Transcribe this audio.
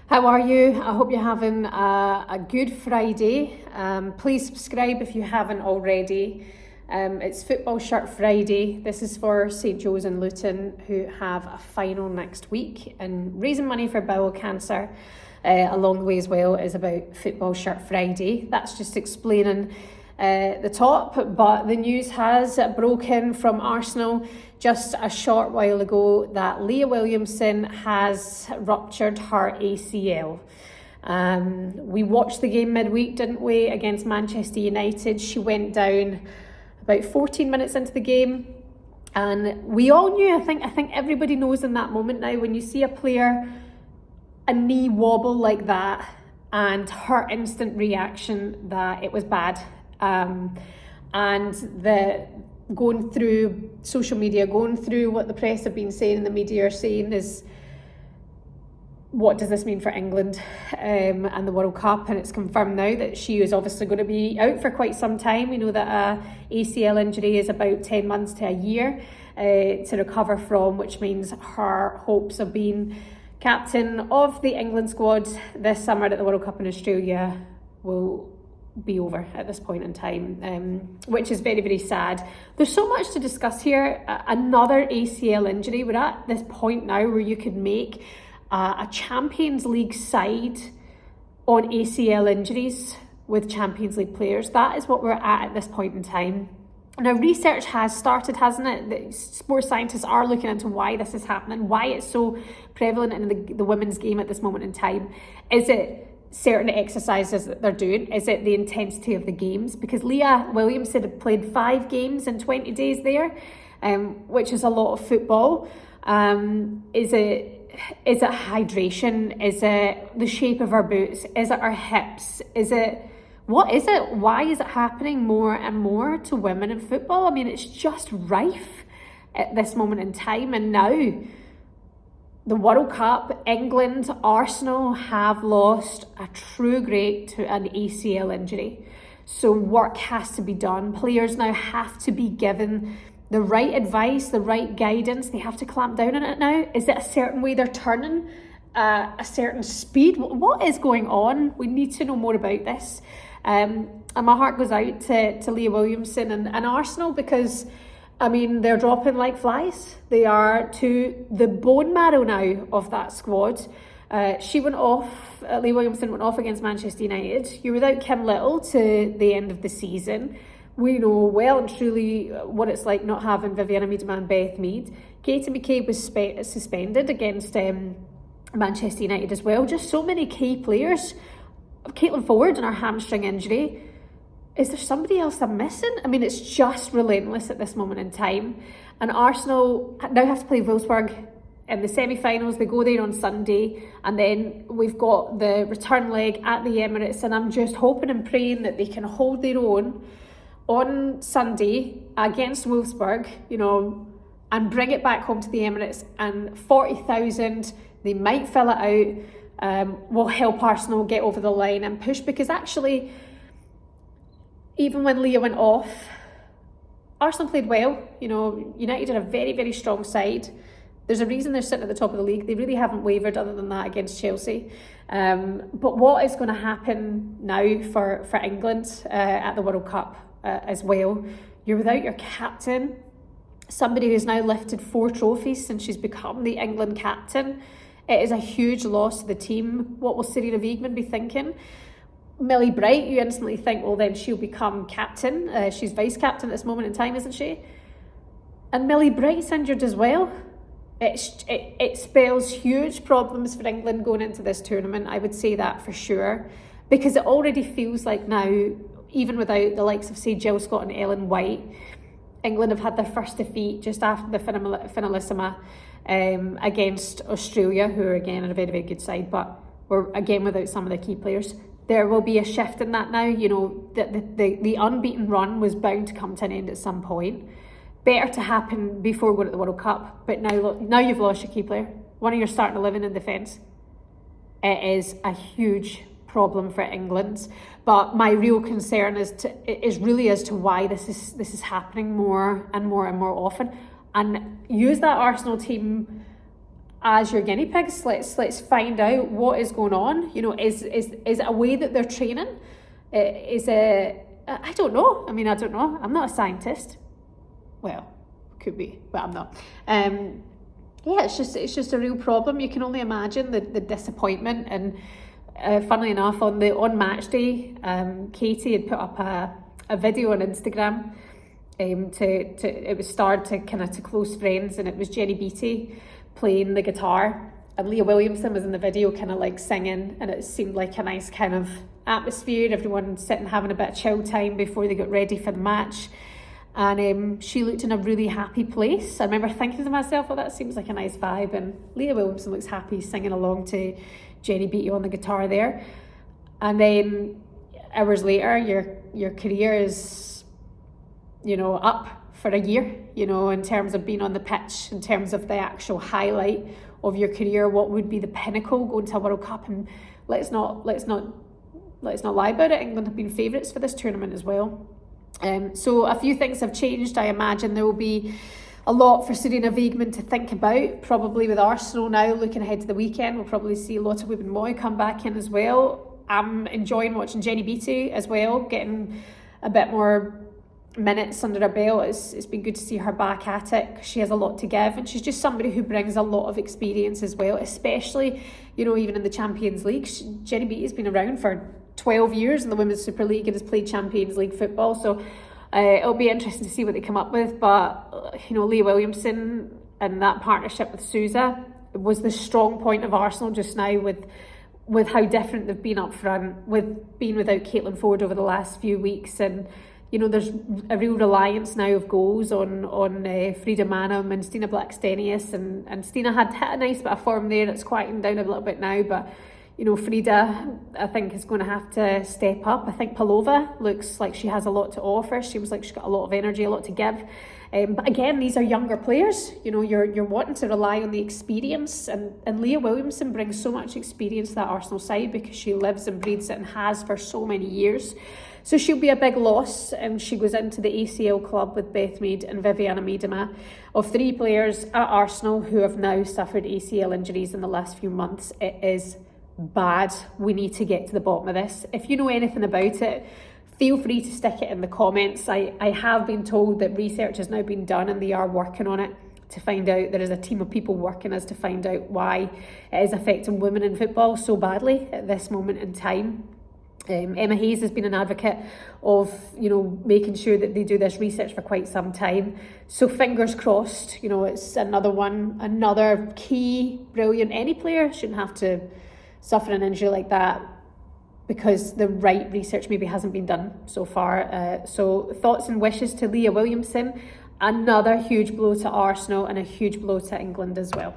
How are you? I hope you're having a good Friday. Please subscribe if you haven't already. It's Football Shirt Friday. This is for St Joe's and Luton, who have a final next week, and raising money for bowel cancer along the way as well is about Football Shirt Friday. That's just explaining the top, but the news has broken from Arsenal just a short while ago that Leah Williamson has ruptured her ACL. We watched the game midweek, didn't we, against Manchester United. She went down about 14 minutes into the game, and we all knew, I think everybody knows in that moment now, when you see a player, a knee wobble like that, and her instant reaction that it was bad. And the going through social media, going through what the press have been saying and the media are saying is, what does this mean for England and the World Cup? And it's confirmed now that she is obviously going to be out for quite some time. We know that a ACL injury is about 10 months to a year to recover from, which means her hopes of being captain of the England squad this summer at the World Cup in Australia will be over at this point in time, which is very, very sad. There's so much to discuss here. Another ACL injury. We're at this point now where you could make a Champions League side on ACL injuries with Champions League players. That is what we're at this point in time. Now, research has started, hasn't it? The sports scientists are looking into why this is happening, why it's so prevalent in the women's game at this moment in time. Is it certain exercises that they're doing? Is it the intensity of the games? Because Leah Williamson had played 5 games in 20 days there, which is a lot of football. Is it hydration? Is it the shape of her boots? Is it her hips? What is it? Why is it happening more and more to women in football? I mean, it's just rife at this moment in time. And now, the World Cup, England, Arsenal have lost a true great to an ACL injury. So work has to be done. Players now have to be given the right advice, the right guidance. They have to clamp down on it now. Is it a certain way they're turning, a certain speed? What is going on? We need to know more about this. And my heart goes out to Leah Williamson and Arsenal, because I mean, they're dropping like flies. They are to the bone marrow now of that squad. She went off, Leah Williamson went off against Manchester United. You're without Kim Little to the end of the season. We know well and truly what it's like not having Vivianne Miedema and Beth Mead. Katie McCabe was suspended against Manchester United as well. Just so many key players. Caitlin Ford and her hamstring injury. Is there somebody else I'm missing? I mean, it's just relentless at this moment in time. And Arsenal now have to play Wolfsburg in the semi-finals. They go there on Sunday, and then we've got the return leg at the Emirates, and I'm just hoping and praying that they can hold their own on Sunday against Wolfsburg, and bring it back home to the Emirates. And 40,000, they might fill it out, will help Arsenal get over the line and push, because actually, even when Leah went off, Arsenal played well. United are a very, very strong side. There's a reason they're sitting at the top of the league. They really haven't wavered other than that against Chelsea. But what is going to happen now for England at the World Cup as well? You're without your captain, somebody who's now lifted 4 trophies since she's become the England captain. It is a huge loss to the team. What will Serena Wiegman be thinking? Millie Bright, you instantly think, well, then she'll become captain. She's vice-captain at this moment in time, isn't she? And Millie Bright's injured as well. It spells huge problems for England going into this tournament, I would say that for sure. Because it already feels like now, even without the likes of, say, Jill Scott and Ellen White, England have had their first defeat just after the finalissima against Australia, who are, again, are a very, very good side, but we're, again, without some of the key players. There will be a shift in that now. The unbeaten run was bound to come to an end at some point. Better to happen before going to the World Cup. But now you've lost your key player, one of your starting 11 in defence. It is a huge problem for England. But my real concern is really as to why this is happening more and more and more often. And use that Arsenal team as your guinea pigs. Let's find out what is going on. You know, is it a way that they're training? Is it, I don't know. I mean, I don't know. I'm not a scientist. Well, could be, but I'm not. Yeah, it's just a real problem. You can only imagine the disappointment. And funnily enough, on match day, Katie had put up a video on Instagram. It was starred to close friends, and it was Jenny Beattie playing the guitar, and Leah Williamson was in the video kind of like singing, and it seemed like a nice kind of atmosphere, everyone sitting having a bit of chill time before they got ready for the match. And she looked in a really happy place. I remember thinking to myself, well, that seems like a nice vibe. And Leah Williamson looks happy singing along to Jenny Beattie on the guitar there. And then hours later, your career is, you know, up for a year, you know, in terms of being on the pitch, in terms of the actual highlight of your career, what would be the pinnacle, going to a World Cup. And let's not lie about it, England have been favourites for this tournament as well. So a few things have changed. I imagine there will be a lot for Serena Wiegmann to think about, probably with Arsenal now looking ahead to the weekend. We'll probably see a lot of Wubben Moy come back in as well. I'm enjoying watching Jenny Beattie as well, getting a bit more minutes under her belt. It's been good to see her back at it. She has a lot to give, and she's just somebody who brings a lot of experience as well, especially, you know, even in the Champions League. Jenny Beattie's been around for 12 years in the Women's Super League and has played Champions League football, so it'll be interesting to see what they come up with. But, you know, Leah Williamson and that partnership with Sousa was the strong point of Arsenal just now, with how different they've been up front, with being without Caitlin Ford over the last few weeks. And you know, there's a real reliance now of goals on Frida Manum and Stina Blackstenius, and Stina had hit a nice bit of form there. It's quieting down a little bit now, but you know, Frida, I think, is going to have to step up. I think Palova looks like she has a lot to offer. She was like she's got a lot of energy, a lot to give. But again, these are younger players. You know, you're wanting to rely on the experience, and Leah Williamson brings so much experience to that Arsenal side because she lives and breathes it and has for so many years. So she'll be a big loss, and she goes into the ACL club with Beth Mead and Viviana Miedema, of three players at Arsenal who have now suffered ACL injuries in the last few months. It is bad. We need to get to the bottom of this. If you know anything about it, feel free to stick it in the comments. I have been told that research has now been done and they are working on it to find out. There is a team of people working as to find out why it is affecting women in football so badly at this moment in time. Emma Hayes has been an advocate of, you know, making sure that they do this research for quite some time. So fingers crossed, you know, it's another key, brilliant. Any player shouldn't have to suffer an injury like that because the right research maybe hasn't been done so far. So thoughts and wishes to Leah Williamson. Another huge blow to Arsenal and a huge blow to England as well.